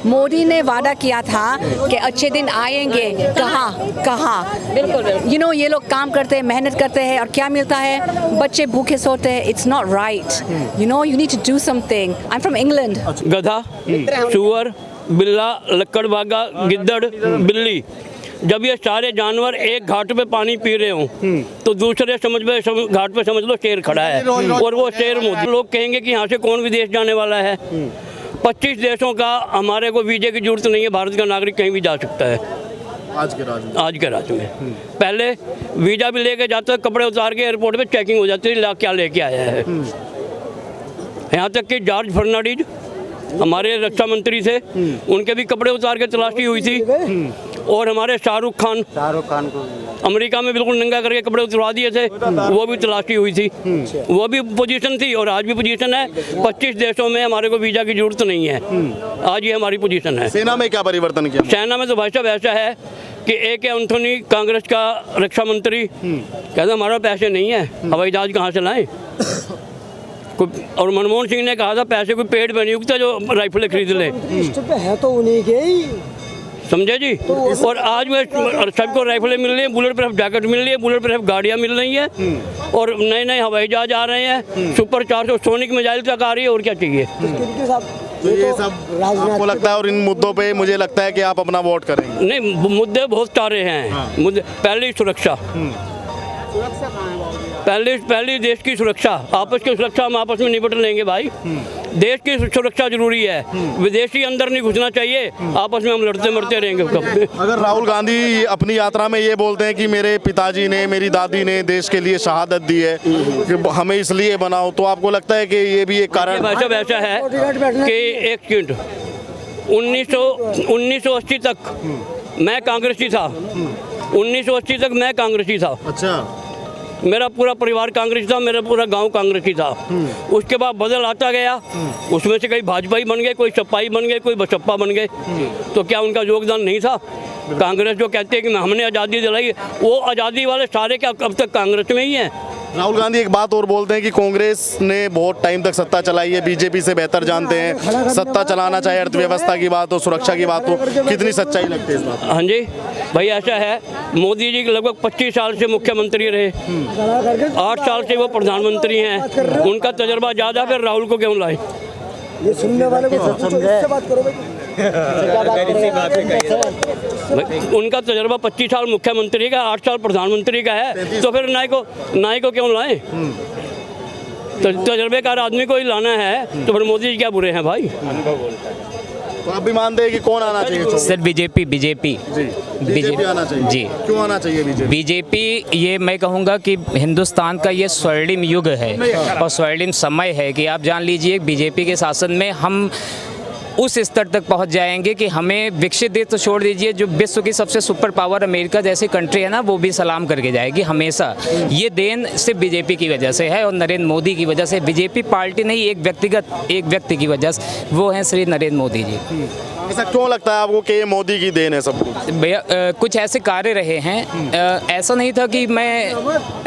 मोदी ने वादा किया था कि अच्छे दिन आएंगे, कहाँ बिल्कुल ये लोग काम करते हैं, मेहनत करते हैं और क्या मिलता है, बच्चे भूखे सोते हैं। It's not right, you need to do something. I am from England. गधा, सुअर, बिल्ला, लक्कड़बागा, गिद्दड़, बिल्ली, जब ये सारे जानवर एक घाट पे पानी पी रहे हों तो दूसरे घाट पे समझ लो शेर खड़ा है और वो शेर मोदी। लोग कहेंगे कि यहाँ से कौन विदेश जाने वाला है। 25 देशों का हमारे को वीजे की जरूरत नहीं है, भारत का नागरिक कहीं भी जा सकता है आज के राज्य में। पहले वीजा भी लेके जाते, कपड़े उतार के एयरपोर्ट पे चेकिंग हो जाती है, क्या लेके आया है। यहाँ तक कि जॉर्ज फर्नांडीज हमारे रक्षा मंत्री थे, उनके भी कपड़े उतार के तलाशी हुई थी। और हमारे शाहरुख खान को अमेरिका में बिल्कुल नंगा करके कपड़े उतरवा दिए थे, वो भी तलाशी हुई थी। वो भी पोजीशन थी और आज भी पोजीशन है। 25 देशों में हमारे को वीजा की जरूरत नहीं है, आज ये हमारी पोजीशन है। सेना में क्या परिवर्तन किया? सेना में तो भाई साहब ऐसा है कि AK एंथोनी कांग्रेस का रक्षा मंत्री कहता हमारा पैसे नहीं है, हवाई जहाज कहाँ से लाएं। और मनमोहन सिंह ने कहा था पैसे कोई पेड़ पे नहीं उगता जो राइफलें खरीद ले, है तो उन्हीं के ही, समझे जी। और आज में सबको राइफलें मिल रही हैं, बुलेट प्रूफ जैकेट मिल रही है, बुलेट प्रूफ गाड़ियाँ मिल रही हैं और नए नए हवाई जहाज आ रहे हैं, सुपर 400 सोनिक मिसाइल तक आ रही है। और क्या चाहिए? तो ये सब आपको लगता है और इन मुद्दों पे मुझे लगता है कि आप अपना वोट करेंगे? नहीं, मुद्दे बहुत सारे हैं। मुद्दे पहली सुरक्षा, पहली देश की सुरक्षा, आपस की सुरक्षा हम आपस में निपट लेंगे भाई। देश की सुरक्षा जरूरी है, विदेशी अंदर नहीं घुसना चाहिए, आपस में हम लड़ते मरते रहेंगे कब। अगर राहुल गांधी अपनी यात्रा में ये बोलते हैं कि मेरे पिताजी ने, मेरी दादी ने देश के लिए शहादत दी है कि हमें इसलिए बनाओ, तो आपको लगता है कि ये भी एक कारण? ऐसा है कि एक सेकंड, 1980 तक मैं कांग्रेसी था, 1980 तक मैं कांग्रेसी था। अच्छा। मेरा पूरा परिवार कांग्रेसी था, मेरा पूरा गांव कांग्रेसी था। उसके बाद बदल आता गया, उसमें से कई भाजपाई बन गए, कोई सपाई बन गए, कोई बसपा बन गए। तो क्या उनका योगदान नहीं था? कांग्रेस जो कहते हैं कि हमने आज़ादी दिलाई, वो आज़ादी वाले सारे क्या अब तक कांग्रेस में ही हैं। राहुल गांधी एक बात और बोलते हैं कि कांग्रेस ने बहुत टाइम तक सत्ता चलाई है, बीजेपी से बेहतर जानते हैं सत्ता चलाना, चाहे अर्थव्यवस्था की बात हो, सुरक्षा की बात हो। कितनी सच्चाई लगती है इस बात? हाँ जी भाई, ऐसा है, मोदी जी लगभग 25 साल से मुख्यमंत्री रहे, 8 साल से वो प्रधानमंत्री हैं, उनका तजर्बा ज़्यादा, फिर राहुल को क्यों लाए? ये सुनने वाले को इससे बात करो भाई। उनका तजर्बा 25 साल मुख्यमंत्री का, 8 साल प्रधानमंत्री का है, तो फिर नाई को क्यों लाएं? तो तजर्बेकार आदमी को ही लाना है, तो फिर मोदी जी क्या बुरे हैं भाई? तो आप भी मानते हैं कि कौन आना चाहिए? सर बीजेपी आना चाहिए जी। क्यों आना चाहिए बीजेपी? ये मैं कहूँगा कि हिंदुस्तान का ये स्वर्णिम युग है और स्वर्णिम समय है कि आप जान लीजिए बीजेपी के शासन में हम उस स्तर तक पहुंच जाएंगे कि हमें विकसित देश तो छोड़ दीजिए, जो विश्व की सबसे सुपर पावर अमेरिका जैसी कंट्री है ना, वो भी सलाम करके जाएगी हमेशा। ये देन सिर्फ बीजेपी की वजह से है और नरेंद्र मोदी की वजह से। बीजेपी पार्टी नहीं, एक व्यक्ति की वजह से, वो हैं श्री नरेंद्र मोदी जी। ऐसा क्यों लगता है आपको कि ये मोदी की देन है सब कुछ? भैया कुछ ऐसे कार्य रहे हैं, ऐसा नहीं था कि मैं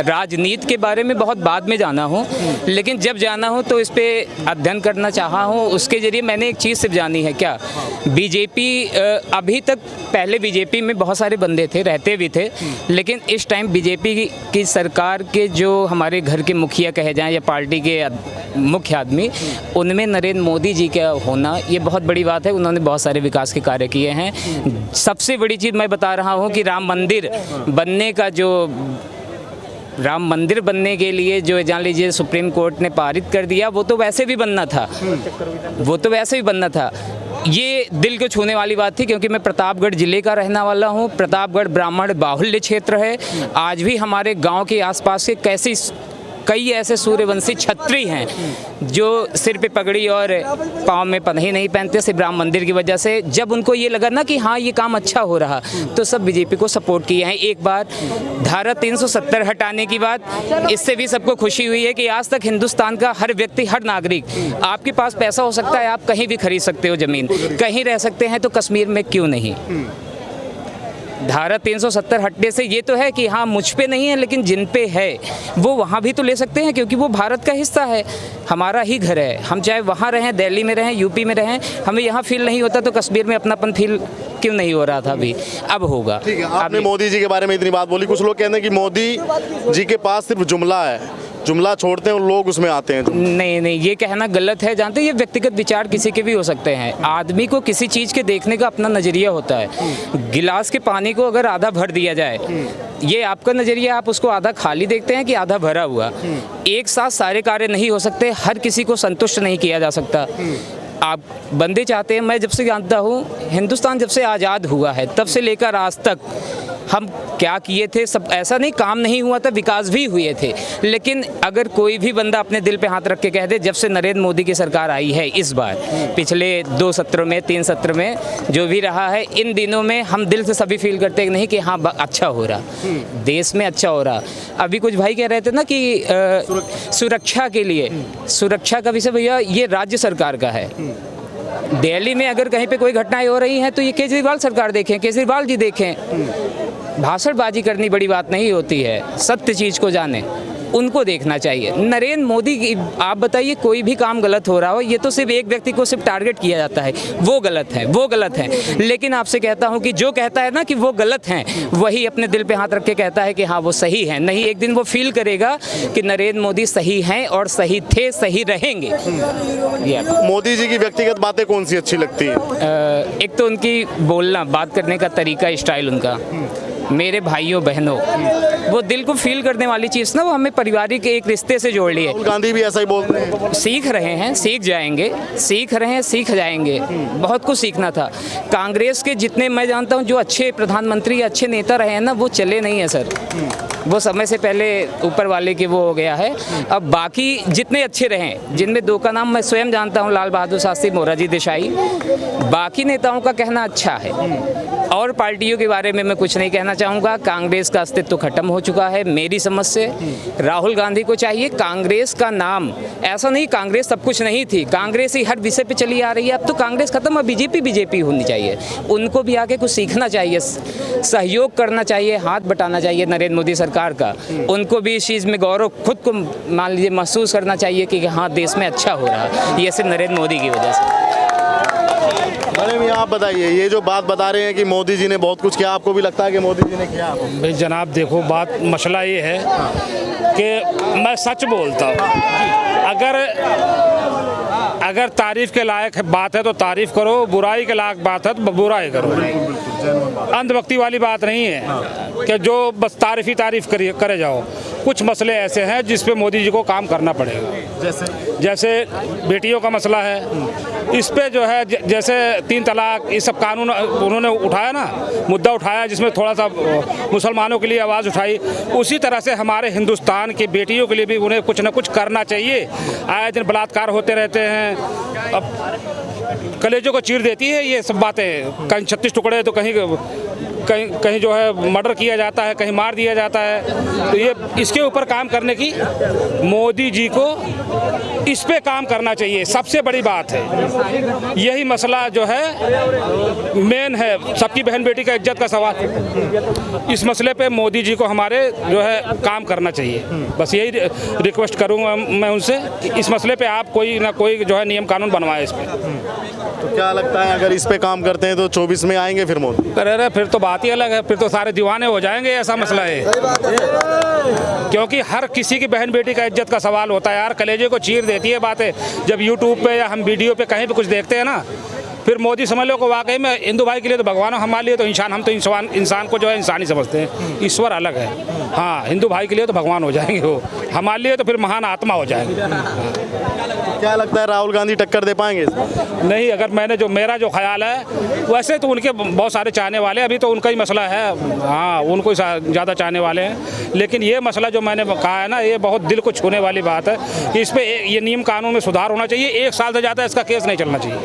राजनीति के बारे में बहुत बाद में जाना हूँ, लेकिन जब जाना हो तो इस पर अध्ययन करना चाहा हूँ। उसके जरिए मैंने एक चीज़ सिर्फ जानी है, क्या बीजेपी अभी तक, पहले बीजेपी में बहुत सारे बंदे थे, रहते भी थे, लेकिन इस टाइम बीजेपी की सरकार के जो हमारे घर के मुखिया कहे जाएँ या पार्टी के मुख्य आदमी, उनमें नरेंद्र मोदी जी का होना ये बहुत बड़ी बात है। उन्होंने बहुत सारे विकास के कार्य किए हैं। सबसे बड़ी चीज़ मैं बता रहा हूँ कि राम मंदिर बनने के लिए जो जान लीजिए सुप्रीम कोर्ट ने पारित कर दिया, वो तो वैसे भी बनना था। ये दिल को छूने वाली बात थी, क्योंकि मैं प्रतापगढ़ जिले का रहने वाला हूँ। प्रतापगढ़ ब्राह्मण बाहुल्य क्षेत्र है। आज भी हमारे गांव के आसपास के कई ऐसे सूर्यवंशी छत्री हैं जो सिर पे पगड़ी और पाँव में पन्ही नहीं पहनते, सिर्फ राम मंदिर की वजह से। जब उनको ये लगा ना कि हाँ ये काम अच्छा हो रहा, तो सब बीजेपी को सपोर्ट किए हैं। एक बार धारा 370 हटाने की बात, इससे भी सबको खुशी हुई है कि आज तक हिंदुस्तान का हर व्यक्ति, हर नागरिक, आपके पास पैसा हो सकता है, आप कहीं भी खरीद सकते हो ज़मीन, कहीं रह सकते हैं, तो कश्मीर में क्यों नहीं? धारा 370 हटने से ये तो है कि हाँ मुझ पे नहीं है, लेकिन जिन पे है वो वहाँ भी तो ले सकते हैं, क्योंकि वो भारत का हिस्सा है, हमारा ही घर है। हम चाहे वहाँ रहें, दिल्ली में रहें, यूपी में रहें, हमें यहाँ फील नहीं होता तो कश्मीर में अपनापन फील क्यों नहीं हो रहा था अभी, अब होगा। ठीक है, आपने मोदी जी के बारे में इतनी बात बोली, कुछ लोग कहते हैं कि मोदी जी के पास सिर्फ जुमला है, जुमला छोड़ते हैं और लोग उसमें आते हैं। नहीं नहीं, ये कहना गलत है। जानते हैं, ये व्यक्तिगत विचार किसी के भी हो सकते हैं। आदमी को किसी चीज़ के देखने का अपना नज़रिया होता है। गिलास के पानी को अगर आधा भर दिया जाए, ये आपका नज़रिया, आप उसको आधा खाली देखते हैं कि आधा भरा हुआ। एक साथ सारे कार्य नहीं हो सकते, हर किसी को संतुष्ट नहीं किया जा सकता। आप बंदे चाहते हैं, मैं जब से जानता हूँ, हिंदुस्तान जब से आज़ाद हुआ है तब से लेकर आज तक हम क्या किए थे, सब ऐसा नहीं काम नहीं हुआ था, विकास भी हुए थे। लेकिन अगर कोई भी बंदा अपने दिल पे हाथ रख के कह दे, जब से नरेंद्र मोदी की सरकार आई है इस बार, पिछले 2 सत्रों में 3 सत्र में जो भी रहा है, इन दिनों में हम दिल से सभी फील करते हैं नहीं कि हाँ अच्छा हो रहा, देश में अच्छा हो रहा। अभी कुछ भाई कह रहे थे ना कि सुरक्षा के लिए, सुरक्षा का विषय भैया ये राज्य सरकार का है। दिल्ली में अगर कहीं पे कोई घटनाएं हो रही हैं तो ये केजरीवाल सरकार देखें, केजरीवाल जी देखें। भाषणबाजी करनी बड़ी बात नहीं होती है, सत्य चीज़ को जाने, उनको देखना चाहिए। नरेंद्र मोदी की आप बताइए, कोई भी काम गलत हो रहा हो, ये तो सिर्फ एक व्यक्ति को सिर्फ टारगेट किया जाता है, वो गलत है, वो गलत है। लेकिन आपसे कहता हूँ कि जो कहता है ना कि वो गलत हैं, वही अपने दिल पे हाथ रख के कहता है कि हाँ वो सही है। नहीं, एक दिन वो फील करेगा कि नरेंद्र मोदी सही हैं और सही थे, सही रहेंगे। मोदी जी की व्यक्तिगत बातें कौन सी अच्छी लगती है? एक तो उनकी बोलना, बात करने का तरीका, स्टाइल उनका, मेरे भाइयों बहनों, वो दिल को फील करने वाली चीज़ ना, वो हमें पारिवारिक एक रिश्ते से जोड़ लिए। राहुल गांधी भी ऐसा ही बोलते हैं। सीख रहे हैं, सीख जाएंगे, सीख रहे हैं, सीख जाएंगे। बहुत कुछ सीखना था। कांग्रेस के जितने मैं जानता हूँ जो अच्छे प्रधानमंत्री, अच्छे नेता रहे हैं ना, वो चले नहीं हैं सर, वो समय से पहले ऊपर वाले के वो हो गया है। अब बाकी जितने अच्छे रहे, जिनमें 2 का नाम मैं स्वयं जानता हूँ, लाल बहादुर शास्त्री, मोरारजी देसाई, बाकी नेताओं का कहना अच्छा है। और पार्टियों के बारे में मैं कुछ नहीं कहना चाहूँगा। कांग्रेस का अस्तित्व खत्म हो चुका है मेरी समझ से। राहुल गांधी को चाहिए, कांग्रेस का नाम, ऐसा नहीं कांग्रेस सब कुछ नहीं थी, कांग्रेस ही हर विषय पे चली आ रही है। अब तो कांग्रेस खत्म, अब बीजेपी होनी चाहिए। उनको भी आके कुछ सीखना चाहिए, सहयोग करना चाहिए, हाथ बटाना चाहिए नरेंद्र मोदी सरकार का। उनको भी इस चीज़ में गौरव खुद को मान लीजिए महसूस करना चाहिए कि हाँ देश में अच्छा हो रहा है, ये सिर्फ नरेंद्र मोदी की वजह से। मैडम आप बताइए, ये जो बात बता रहे हैं कि मोदी जी ने बहुत कुछ किया, आपको भी लगता है कि मोदी जी ने किया? भाई जनाब देखो, बात मसला ये है कि मैं सच बोलता हूँ। अगर तारीफ़ के लायक बात है तो तारीफ़ करो, बुराई के लायक बात है तो बुराई करो। अंधभक्ति वाली बात नहीं है कि जो बस तारीफ़ ही तारीफ़ करे जाओ। कुछ मसले ऐसे हैं जिस पे मोदी जी को काम करना पड़ेगा। जैसे बेटियों का मसला है, इस पे जो है जैसे 3 तलाक, ये सब कानून उन्होंने उठाया ना, मुद्दा उठाया जिसमें थोड़ा सा मुसलमानों के लिए आवाज़ उठाई, उसी तरह से हमारे हिंदुस्तान की बेटियों के लिए भी उन्हें कुछ ना कुछ करना चाहिए। आए दिन बलात्कार होते रहते हैं, अब कलेजों को चीर देती है ये सब बातें। कहीं 36 टुकड़े तो कहीं जो है मर्डर किया जाता है, कहीं मार दिया जाता है। तो ये इसके ऊपर काम करने की मोदी जी को इस पे काम करना चाहिए, सबसे बड़ी बात है। यही मसला जो है मेन है, सबकी बहन बेटी का इज्जत का सवाल। इस मसले पे मोदी जी को हमारे जो है काम करना चाहिए। बस यही रिक्वेस्ट करूँगा मैं उनसे कि इस मसले पे आप कोई ना कोई जो है नियम कानून बनवाए इस पे। तो क्या लगता है अगर इस पे काम करते हैं तो 24 में आएंगे फिर मोदी? अरे फिर तो बात ही अलग है, फिर तो सारे दीवाने हो जाएंगे, ऐसा मसला है। क्योंकि हर किसी की बहन बेटी का इज्जत का सवाल होता है यार, कलेजे को चीर देती है बातें। जब यूट्यूब पे या हम वीडियो पे कहीं पे कुछ देखते हैं ना, फिर मोदी समझ लो को वाकई में हिंदू भाई के लिए तो भगवान, हमारे लिए तो इंसान, हम तो इंसान को जो है इंसान ही समझते हैं, ईश्वर अलग है। हाँ, हिंदू भाई के लिए तो भगवान हो जाएंगे वो, हमारे लिए तो फिर महान आत्मा हो जाएंगे। क्या लगता है राहुल गांधी टक्कर दे पाएंगे? नहीं, अगर मेरा जो ख्याल है, वैसे तो उनके बहुत सारे चाहने वाले, अभी तो उनका ही मसला है, हाँ उनको ज़्यादा चाहने वाले हैं। लेकिन ये मसला जो मैंने कहा है ना, ये बहुत दिल को छूने वाली बात है कि इस पर ये नियम कानून में सुधार होना चाहिए। 1 साल से ज़्यादा इसका केस नहीं चलना चाहिए।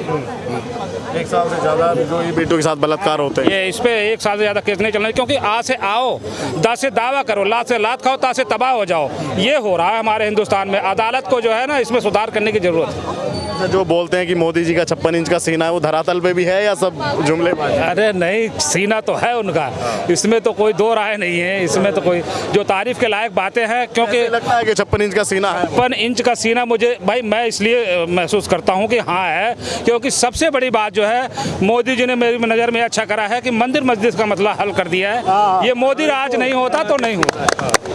1 साल से ज़्यादा जो ये बेटों के साथ बलात्कार होते हैं, ये इस पे 1 साल से ज़्यादा केस नहीं चलना, क्योंकि आ से आओ, दा से दावा करो, लात से लात खाओ, ता से तबाह हो जाओ। ये हो रहा है हमारे हिंदुस्तान में। अदालत को जो है ना इसमें सुधार करने की ज़रूरत है। अच्छा, जो बोलते हैं कि मोदी जी का 56 इंच का सीना है वो धरातल पे भी है या सब जुमलेबाजी? अरे नहीं, सीना तो है उनका, इसमें तो कोई दो राय नहीं है, इसमें तो कोई जो तारीफ के लायक बातें हैं, क्योंकि ऐसे लगता है कि 56 इंच का सीना है। 56 इंच का सीना मुझे भाई मैं इसलिए महसूस करता हूं कि हाँ है, क्योंकि सबसे बड़ी बात जो है मोदी जी ने मेरी नज़र में अच्छा करा है कि मंदिर मस्जिद का मसला हल कर दिया है। ये मोदी राज नहीं होता तो नहीं होता।